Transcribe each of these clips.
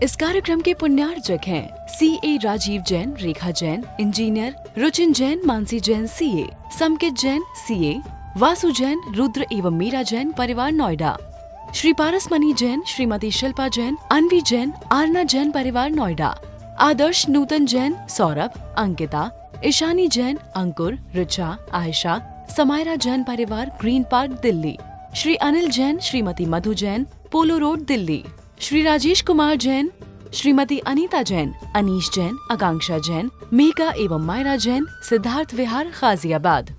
इस कार्यक्रम के पुण्यार्चक हैं CA Rajiv Jain, Rekha Jain engineer, Ruchin Jain, Mansi Jain CA, Samkit Jain CA, Vasu Jain, Rudra एवं मीरा जैन परिवार नोएडा, श्री पारसमणि जैन, श्रीमती शिल्पा जैन, अनवी जैन, आरना जैन परिवार नोएडा, आदर्श नूतन जैन, सौरभ, अंकिता, ईशानी जैन, अंकुर, रिचा, आयशा, समायरा जैन परिवार ग्रीन पार्क दिल्ली, श्री अनिल जैन, श्रीमती मधु जैन, पोलो रोड दिल्ली, श्री राजेश कुमार जैन, श्रीमती अनीता जैन, अनीश जैन, आकांक्षा जैन, मेघा एवं मायरा जैन, सिद्धार्थ विहार गाजियाबाद।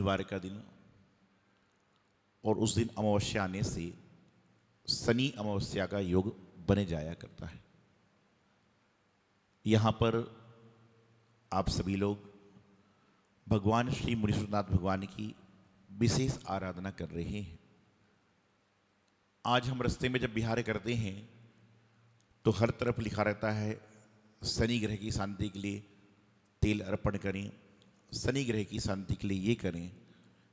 शनिवार का दिन, और उस दिन अमावस्या आने से शनि अमावस्या का योग बने जाया करता है। यहाँ पर आप सभी लोग भगवान श्री मुनीश्वरनाथ भगवान की विशेष आराधना कर रहे हैं। आज हम रास्ते में जब विहार करते हैं तो हर तरफ लिखा रहता है शनि ग्रह की शांति के लिए तेल अर्पण करें, शनि ग्रह की शांति के लिए ये करें,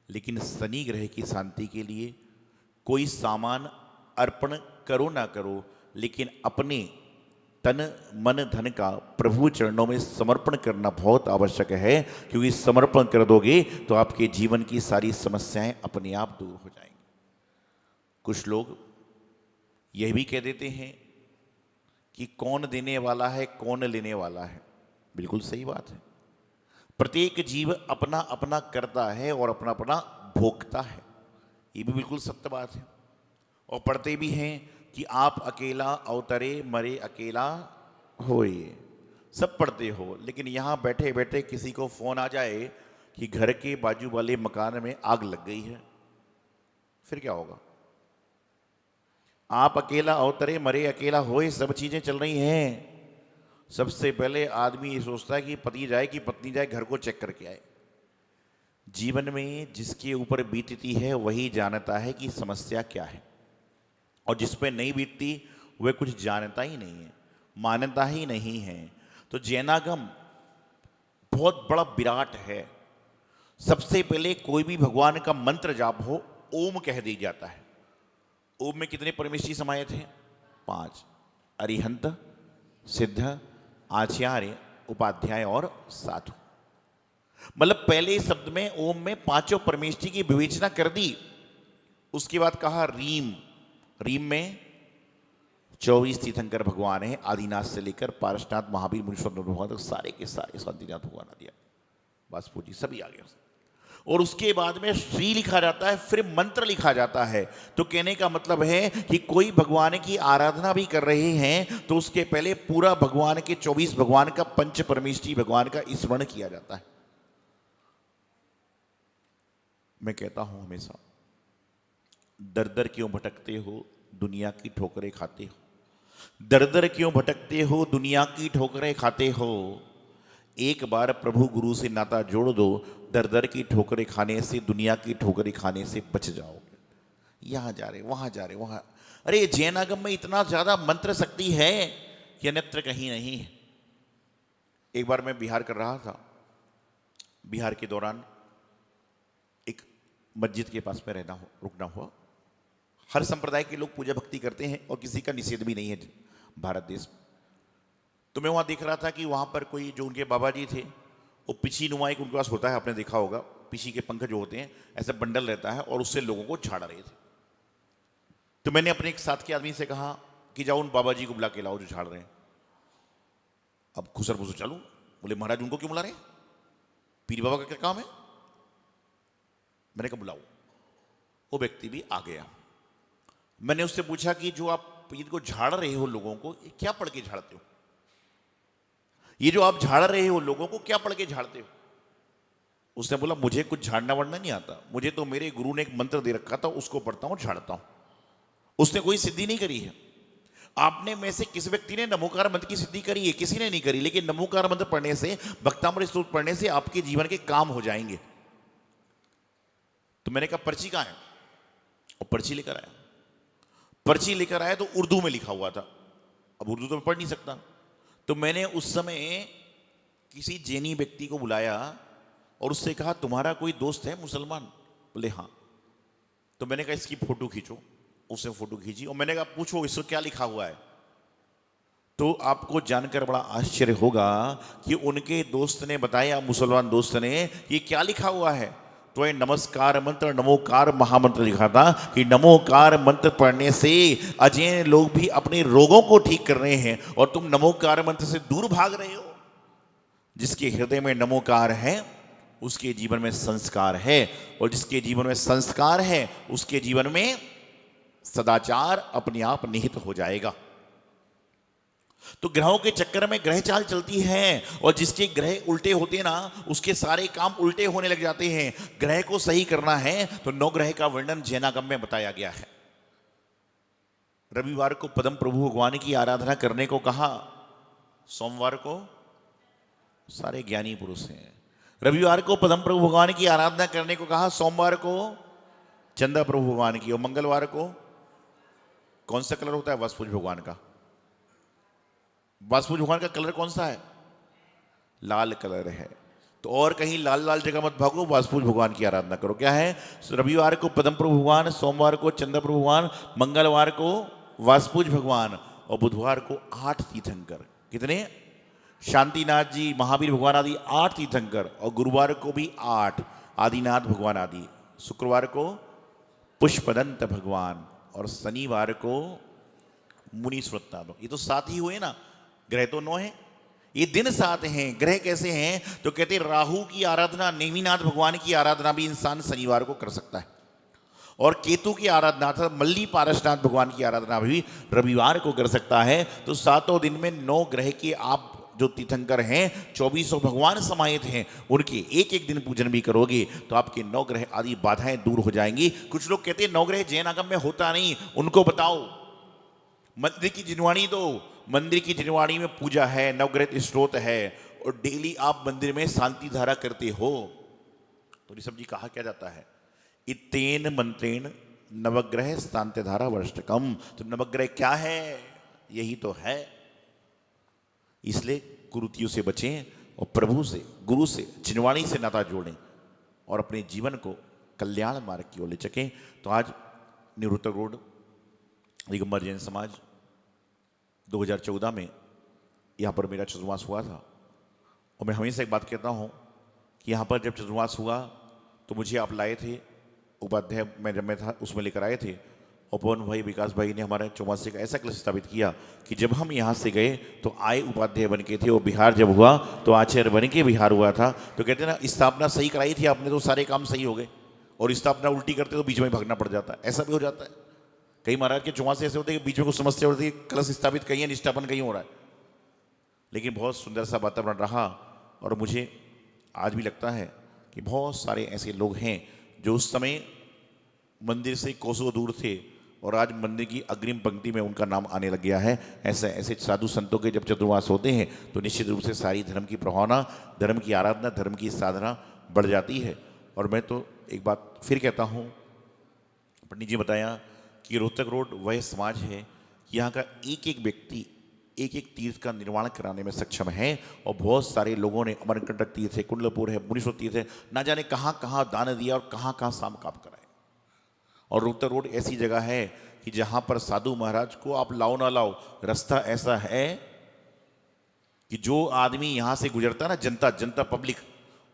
लेकिन शनि ग्रह की शांति के लिए कोई सामान अर्पण करो ना करो, लेकिन अपने तन मन धन का प्रभु चरणों में समर्पण करना बहुत आवश्यक है, क्योंकि समर्पण कर दोगे तो आपके जीवन की सारी समस्याएं अपने आप दूर हो जाएंगी। कुछ लोग यह भी कह देते हैं कि कौन देने वाला है कौन लेने वाला है। बिल्कुल सही बात है, प्रत्येक जीव अपना अपना करता है और अपना अपना भोगता है, ये भी बिल्कुल सत्य बात है। और पढ़ते भी हैं कि आप अकेला अवतरे मरे अकेला होए, सब पढ़ते हो, लेकिन यहाँ बैठे बैठे किसी को फोन आ जाए कि घर के बाजू वाले मकान में आग लग गई है, फिर क्या होगा? आप अकेला अवतरे मरे अकेला होए, सब चीजें चल रही हैं। सबसे पहले आदमी ये सोचता है कि पति जाए कि पत्नी जाए, घर को चेक करके आए। जीवन में जिसके ऊपर बीतती है वही जानता है कि समस्या क्या है, और जिस पे नहीं बीतती वह कुछ जानता ही नहीं है, मानता ही नहीं है। तो जैनागम बहुत बड़ा विराट है। सबसे पहले कोई भी भगवान का मंत्र जाप हो, ओम कह दी जाता है। ओम में कितने परमेश्वरी समाये थे? 5, अरिहंत, सिद्ध, आचार्य, उपाध्याय और साधु। मतलब पहले शब्द में ओम में 5 परमेष्ठी की विवेचना कर दी। उसके बाद कहा रीम, रीम में 24 तीर्थंकर भगवान है, आदिनाथ से लेकर पारसनाथ, महावीर, मुनीश्वर भगवान तक सारे के सारे शांतिनाथ भगवान आ दिया, वासुदेव जी सभी आ गए। और उसके बाद में श्री लिखा जाता है, फिर मंत्र लिखा जाता है। तो कहने का मतलब है कि कोई भगवान की आराधना भी कर रहे हैं तो उसके पहले पूरा भगवान के 24 भगवान का, पंच परमेष्ठी भगवान का स्मरण किया जाता है। मैं कहता हूं हमेशा, दर दर क्यों भटकते हो, दुनिया की ठोकरें खाते हो। दर दर क्यों भटकते हो, दुनिया की ठोकरें खाते हो। एक बार प्रभु गुरु से नाता जोड़ दो, दर दर की ठोकरें खाने से, दुनिया की ठोकरें खाने से बच जाओगे। यहां जा रहे, वहां जा रहे, वहां। अरे जैनागम में इतना ज्यादा मंत्र शक्ति है कि अन्यत्र कहीं नहीं है। एक बार मैं बिहार कर रहा था, बिहार के दौरान एक मस्जिद के पास में रुकना हुआ। हर संप्रदाय के लोग पूजा भक्ति करते हैं और किसी का निषेध भी नहीं है भारत देश में। तो मैं वहाँ देख रहा था कि वहाँ पर कोई जो उनके बाबा जी थे, वो पिछी नुमा एक उनके पास होता है, आपने देखा होगा, पिछी के पंख जो होते हैं ऐसा बंडल रहता है, और उससे लोगों को झाड़ रहे थे। तो मैंने अपने एक साथ के आदमी से कहा कि जाओ उन बाबा जी को बुला के लाओ जो झाड़ रहे हैं। अब खुसर फुसर चालू। बोले महाराज उनको क्यों बुला रहे हैं, पीर बाबा का क्या काम है? मैंने कहा बुलाओ। वो व्यक्ति भी आ गया। मैंने उससे पूछा कि जो आप इनको झाड़ रहे हो लोगों को, ये क्या पढ़ के झाड़ते हो? ये जो आप झाड़ रहे हो लोगों को क्या पढ़ के झाड़ते हो? उसने बोला मुझे कुछ झाड़ना वड़ना नहीं आता, मुझे तो मेरे गुरु ने एक मंत्र दे रखा था, उसको पढ़ता हूं, झाड़ता हूं। उसने कोई सिद्धि नहीं करी है। आपने में से किस व्यक्ति ने नमोकार मंत्र की सिद्धि करी है? किसी ने नहीं करी। लेकिन नमोकार मंत्र पढ़ने से, भक्तामृत स्तोत्र पढ़ने से आपके जीवन के काम हो जाएंगे। तो मैंने कहा पर्ची कहां है? और पर्ची लेकर आया। पर्ची लेकर आया तो उर्दू में लिखा हुआ था। अब उर्दू तो मैं पढ़ नहीं सकता, तो मैंने उस समय किसी जैनी व्यक्ति को बुलाया और उससे कहा तुम्हारा कोई दोस्त है मुसलमान? बोले हाँ। तो मैंने कहा इसकी फोटो खींचो। उसने फोटो खींची और मैंने कहा पूछो इसको क्या लिखा हुआ है। तो आपको जानकर बड़ा आश्चर्य होगा कि उनके दोस्त ने बताया, मुसलमान दोस्त ने, ये क्या लिखा हुआ है। तो ये नमस्कार मंत्र, नमोकार महामंत्र लिखा था कि नमोकार मंत्र पढ़ने से अजय लोग भी अपने रोगों को ठीक कर रहे हैं और तुम नमोकार मंत्र से दूर भाग रहे हो। जिसके हृदय में नमोकार है उसके जीवन में संस्कार है, और जिसके जीवन में संस्कार है उसके जीवन में सदाचार अपने आप निहित हो जाएगा। तो ग्रहों के चक्कर में ग्रह चाल चलती है, और जिसके ग्रह उल्टे होते हैं ना, उसके सारे काम उल्टे होने लग जाते हैं। ग्रह को सही करना है तो 9 ग्रह का वर्णन जैनागम में बताया गया है। रविवार को पद्म प्रभु भगवान की आराधना करने को कहा, सोमवार को सारे ज्ञानी पुरुष हैं। रविवार को पद्म प्रभु भगवान की आराधना करने को कहा, सोमवार को चंद्र प्रभु भगवान की, और मंगलवार को कौन सा कलर होता है? वासुदेव भगवान का। वासुदेव भगवान का कलर कौन सा है? लाल कलर है। तो और कहीं लाल लाल जगह मत भागो, वासुदेव भगवान की आराधना करो। क्या है? रविवार को पद्म प्रभु भगवान, सोमवार को चंद्र प्रभु भगवान, मंगलवार को वासुदेव भगवान, और बुधवार को 8 तीर्थंकर। कितने? शांतिनाथ जी, महावीर भगवान आदि 8 तीर्थंकर, और गुरुवार को भी 8 आदिनाथ भगवान आदि, शुक्रवार को पुष्पदंत भगवान, और शनिवार को मुनि श्रोतादो। ये तो 7 ही हुए ना, ग्रह तो 9 हैं, ये दिन 7 हैं। ग्रह कैसे हैं? तो कहते राहु की आराधना, नेमिनाथ भगवान की आराधना भी इंसान शनिवार को कर सकता है, और केतु की आराधना था मल्ली पारसनाथ भगवान की आराधना भी रविवार को कर सकता है। तो 7 दिन में 9 ग्रह के आप जो तीर्थंकर हैं, 2400 भगवान समाहित हैं, उनके एक एक दिन पूजन भी करोगे तो आपके 9 ग्रह आदि बाधाएं दूर हो जाएंगी। कुछ लोग कहते हैं 9 ग्रह जैन आगम में होता नहीं, उनको बताओ। मंदिर की जिनवाणी दो, मंदिर की जिनवाणी में पूजा है, नवग्रह स्त्रोत है, और डेली आप मंदिर में शांति धारा करते हो। तो ऋषभ जी कहा क्या जाता है? इतेन मंत्रेण नवग्रह शांति धारा वर्षकम। तो नवग्रह क्या है? यही तो है। इसलिए कुरीतियों से बचें और प्रभु से, गुरु से, जिनवाणी से नाता जोड़ें और अपने जीवन को कल्याण मार्ग की ओर ले चकें। तो आज निवृत्त रोड दिगंबर जैन समाज 2014 में यहाँ पर मेरा चतुर्मास हुआ था, और मैं हमेशा एक बात कहता हूँ कि यहाँ पर जब चतुर्मास हुआ तो मुझे आप लाए थे, उपाध्याय में जब मैं था उसमें लेकर आए थे, और पवन भाई, विकास भाई ने हमारे चौमासे का ऐसा कलश स्थापित किया कि जब हम यहाँ से गए तो आए उपाध्याय बन के थे, और बिहार जब हुआ तो आचार्य बन के बिहार हुआ था। तो कहते हैं ना, स्थापना सही कराई थी आपने तो सारे काम सही हो गए, और स्थापना उल्टी करते तो बीच में भागना पड़ जाता है। ऐसा भी हो जाता है। कई महाराज के चौमासे ऐसे होते हैं कि बीच में कुछ समस्या होती है, कलश स्थापित कहीं है, निष्ठापन कहीं हो रहा है। लेकिन बहुत सुंदर सा वातावरण रहा, और मुझे आज भी लगता है कि बहुत सारे ऐसे लोग हैं जो उस समय मंदिर से कोसों दूर थे, और आज मंदिर की अग्रिम पंक्ति में उनका नाम आने लग गया है। ऐसे ऐसे साधु संतों के जब चतुर्मास होते हैं तो निश्चित रूप से सारी धर्म की प्रभावना, धर्म की आराधना, धर्म की साधना बढ़ जाती है। और मैं तो एक बात फिर कहता हूँ, पंडित जी बताया कि रोहतक रोड वह समाज है, यहाँ का एक एक व्यक्ति एक एक तीर्थ का निर्माण कराने में सक्षम है, और बहुत सारे लोगों ने, अमरकंटक तीर्थ है, कुंडलपुर है, मुनीश्वर तीर्थ है, ना जाने कहाँ कहाँ दान दिया और कहाँ कहाँ साम काम कराए। और रोहतक रोड ऐसी जगह है कि जहाँ पर साधु महाराज को आप लाओ ना लाओ, रास्ता ऐसा है कि जो आदमी यहाँ से गुजरता है ना, जनता जनता पब्लिक,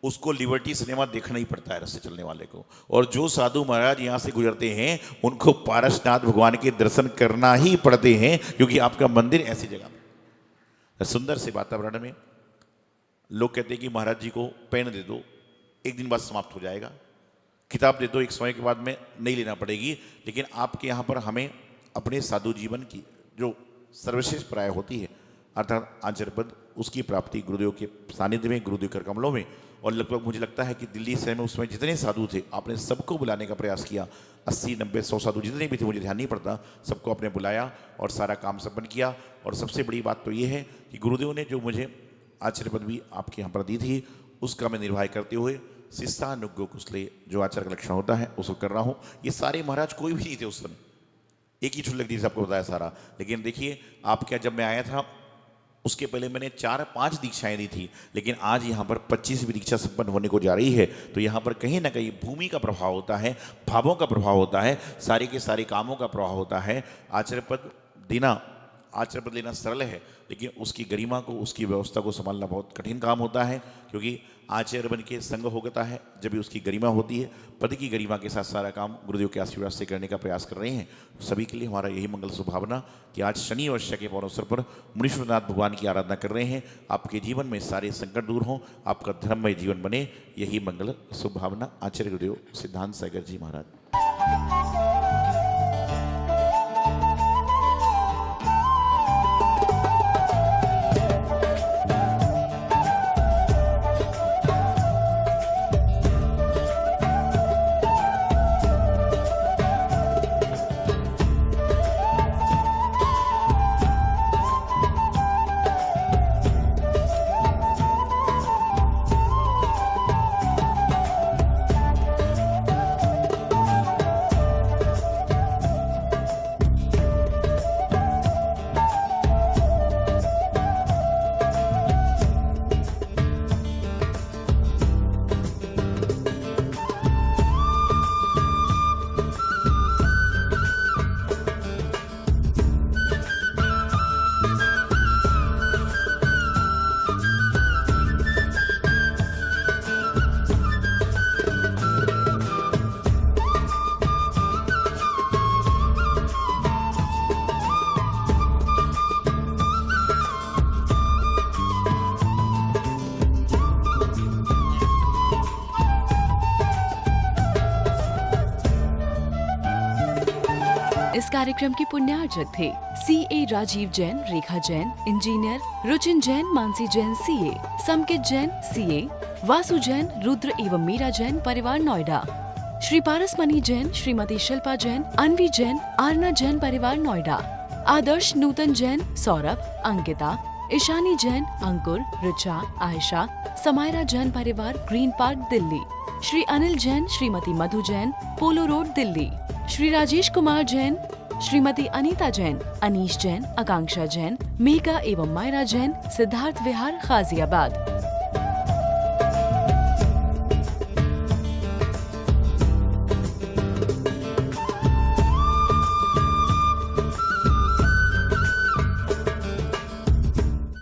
उसको लिबर्टी सिनेमा देखना ही पड़ता है रास्ते चलने वाले को, और जो साधु महाराज यहाँ से गुजरते हैं उनको पारसनाथ भगवान के दर्शन करना ही पड़ते हैं, क्योंकि आपका मंदिर ऐसी जगह में, सुंदर से वातावरण में। लोग कहते हैं कि महाराज जी को पेन दे दो, एक दिन बाद समाप्त हो जाएगा, किताब दे दो, एक समय के बाद में नहीं लेना पड़ेगी। लेकिन आपके यहाँ पर हमें अपने साधु जीवन की जो सर्वश्रेष्ठ प्राय होती है, अर्थात आचार्य पद, उसकी प्राप्ति गुरुदेव के सानिध्य में, गुरुदेव कर कमलों में। और लगभग मुझे लगता है कि दिल्ली शहर में उस समय जितने साधु थे, आपने सबको बुलाने का प्रयास किया। 80, 90, 100 साधु जितने भी थे, मुझे ध्यान नहीं पड़ता, सबको आपने बुलाया और सारा काम संपन्न किया। और सबसे बड़ी बात तो ये है कि गुरुदेव ने जो मुझे आचार्य पद भी आपके यहाँ पर दी थी, उसका मैं निर्वाह करते हुए शिष्टानुज्ञो कुशले, जो आचार्य का लक्षण होता है, उसको कर रहा हूँ। ये सारे महाराज कोई भी नहीं थे उस समय, एक ही छुट्टी थी, सबको बताया सारा। लेकिन देखिए आप क्या, जब मैं आया था उसके पहले मैंने 4-5 दीक्षाएं दी थी, लेकिन आज यहाँ पर 25वीं दीक्षा संपन्न होने को जा रही है। तो यहाँ पर कहीं ना कहीं भूमि का प्रभाव होता है, भावों का प्रभाव होता है, सारे के सारे कामों का प्रभाव होता है। आचार्य पद देना, आचार्य पद लेना सरल है, लेकिन उसकी गरिमा को, उसकी व्यवस्था को संभालना बहुत कठिन काम होता है, क्योंकि आचार्य बन के संग होता है जब भी उसकी गरिमा होती है। पद की गरिमा के साथ सारा काम गुरुदेव के आशीर्वाद से करने का प्रयास कर रहे हैं। सभी के लिए हमारा यही मंगल शुभावना कि आज शनि वर्ष के पौन अवसर पर मुनीश्वरनाथ भगवान की आराधना कर रहे हैं। आपके जीवन में सारे संकट दूर हों, आपका धर्ममय जीवन बने, यही मंगल शुभावना। आचार्य गुरुदेव सिद्धांत सागर जी महाराज। इस कार्यक्रम के पुण्यार्चक थे CA Rajiv Jain, Rekha Jain, engineer Ruchin Jain, Mansi Jain CA, Samkit Jain CA, Vasu Jain, Rudra एवं मीरा जैन, परिवार नोएडा। श्री पारसमणि जैन, श्रीमती शिल्पा जैन, अनवी जैन, आरना जैन, परिवार नोएडा। आदर्श नूतन जैन, सौरभ, अंकिता, ईशानी जैन, अंकुर, ऋचा, आयशा, समायरा जैन, परिवार ग्रीन पार्क दिल्ली। श्री अनिल जैन, श्रीमती मधु जैन, पोलो रोड दिल्ली। श्री राजेश कुमार जैन, श्रीमती अनीता जैन, अनीश जैन, आकांक्षा जैन, मेघा एवं मायरा जैन, सिद्धार्थ विहार, गाजियाबाद।